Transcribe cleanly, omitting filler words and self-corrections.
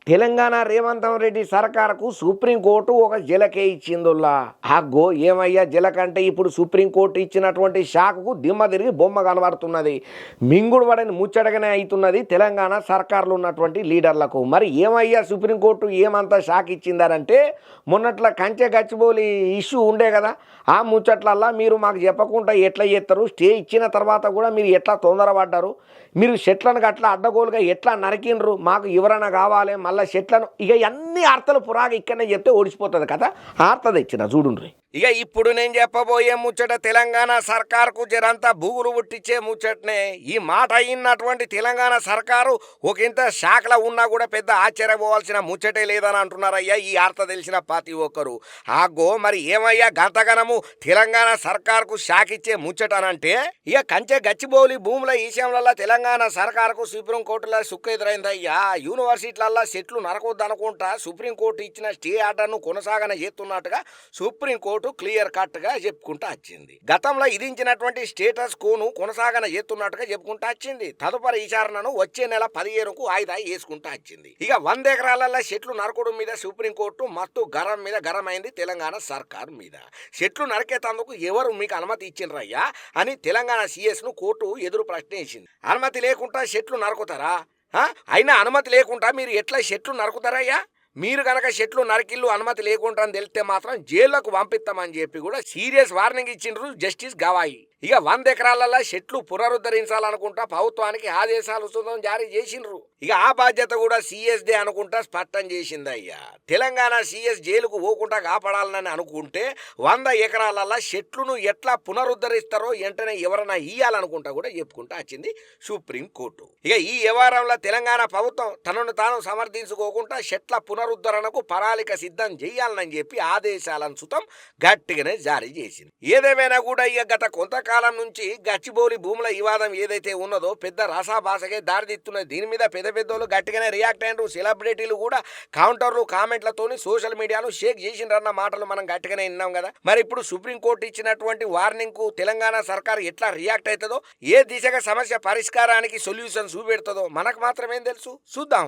Telangana Revanth Reddy సర్కార్కు supreme court ఒక జలకే ఇచ్చిందుల్లా. అగ్గో ఏమయ్యా జలకంటే ఇప్పుడు సుప్రీంకోర్టు ఇచ్చినటువంటి షాక్కు దిమ్మ తిరిగి బొమ్మ కనబడుతున్నది. మింగుడు పడని ముచ్చటగానే అవుతున్నది తెలంగాణ సర్కార్లో ఉన్నటువంటి లీడర్లకు. మరి ఏమయ్యా సుప్రీంకోర్టు ఏమంతా షాక్ ఇచ్చిందనంటే, మొన్నట్ల కంచె గచ్చిబౌలి ఇష్యూ ఉండే కదా, ఆ ముచ్చట్లల్లా మీరు మాకు చెప్పకుండా ఎట్లా చేస్తారు, స్టే ఇచ్చిన తర్వాత కూడా మీరు ఎట్లా తొందరపడ్డారు, మీరు చెట్లను గట్లా అడ్డగోలుగా ఎట్లా నరికిండ్రు, మాకు వివరణ కావాలి, మళ్ళీ చెట్లను ఇక అన్ని ఆర్తలు పురాగా ఇక్కడనే చెప్తే ఓడిచిపోతుంది కదా, ఆర్త తెచ్చిన చూడుండ్రి. ఇక ఇప్పుడు నేను చెప్పబోయే ముచ్చట తెలంగాణ సర్కార్కు జరంతా బూగులు పుట్టించే ముచ్చటనే. ఈ మాట అయినటువంటి తెలంగాణ సర్కారు ఒక ఇంత శాఖలో ఉన్నా కూడా పెద్ద ఆశ్చర్యపోవాల్సిన ముచ్చటే లేదని అంటున్నారయ్యా ఈ ఆర్త తెలిసిన ప్రతి ఒక్కరు. ఆగో మరి ఏమయ్యా గంతగనము తెలంగాణ సర్కార్కు షాక్ ఇచ్చే ముచ్చటనంటే, ఇక కంచె గచ్చిబౌలి భూముల విషయంలో తెలంగాణ సర్కార్కు సుప్రీంకోర్టులో సుక్కు ఎదురైందయ్యా. యూనివర్సిటీలల్లో చెట్లు నరకొద్దనుకుంటా సుప్రీంకోర్టు ఇచ్చిన స్టే ఆర్డర్ను కొనసాగన చేస్తున్నట్టుగా సుప్రీంకోర్టు క్లియర్ కట్ గా చెప్పుకుంటా వచ్చింది. గతంలో ఇదించినటువంటి స్టేటస్ కోను కొనసాగన చేస్తున్నట్టుగా చెప్పుకుంటా వచ్చింది. తదుపరి విచారణను వచ్చే నెల 15కు వాయిదా వేసుకుంటా వచ్చింది. ఇక 100 ఎకరాలలో చెట్లు నరకడం మీద సుప్రీంకోర్టు మత్తు గరం మీద గరమైంది తెలంగాణ సర్కార్ మీద. చెట్లు నరికేతందుకు ఎవరు మీకు అనుమతి ఇచ్చిండ్రయ్యా అని తెలంగాణ సిఎస్ ను కోర్టు ఎదురు ప్రశ్నించింది. అనుమతి లేకుండా చెట్లు నరుకుతారా? అయినా అనుమతి లేకుండా మీరు ఎట్లా చెట్లు నరుకుతారయ్యా? మీరు కనుక చెట్లు నరికిల్లు అనుమతి లేకుండా అని తెలిస్తే మాత్రం జైళ్లకు పంపిస్తామని చెప్పి కూడా సీరియస్ వార్నింగ్ ఇచ్చిండ్రు జస్టిస్ గవాయి. ఇక 100 ఎకరాలలో చెట్లు పునరుద్ధరించాలనుకుంటా ప్రభుత్వానికి ఆదేశాలు జారీ చేసిండ్రు. ఇక ఆ బాధ్యత కూడా సిఎస్దే అనుకుంటా స్పష్టం చేసింది అయ్యా. తెలంగాణ సిఎస్ జైలుకు పోకుండా కాపాడాలని అనుకుంటే 100 ఎకరాలలో చెట్లును ఎట్లా పునరుద్ధరిస్తారో వెంటనే ఎవరైనా ఇయ్యాలనుకుంటా కూడా చెప్పుకుంటా వచ్చింది సుప్రీంకోర్టు. ఇక ఈ వ్యవహారంలో తెలంగాణ ప్రభుత్వం తనను తాను సమర్థించుకోకుండా చెట్ల పునరుద్ధరణకు ప్రణాళిక సిద్ధం చేయాలని చెప్పి ఆదేశాలను సుతం గట్టిగానే జారీ చేసింది. ఏదేమైనా కూడా ఇక గత కొంతకాలం నుంచి గచ్చిబౌలి భూముల వివాదం ఏదైతే ఉన్నదో పెద్ద రసాభాసగా దారితీస్తున్నది. దీని మీద పెద్దోళ్ళు గట్టిగానే రియాక్ట్ అయినరు. సెలబ్రిటీలు కూడా కౌంటర్లు కామెంట్లతోని సోషల్ మీడియాను షేక్ చేసిండ్రన్న మాటలు మనం గట్టిగానే విన్నాం కదా. మరి ఇప్పుడు సుప్రీంకోర్టు ఇచ్చినటువంటి వార్నింగ్ కు తెలంగాణ సర్కార్ ఎట్లా రియాక్ట్ అవుతుందో, ఏ దిశగా సమస్య పరిష్కారానికి సొల్యూషన్ చూపెడుతుందో మనకు మాత్రమేం తెలుసు, చూద్దాం.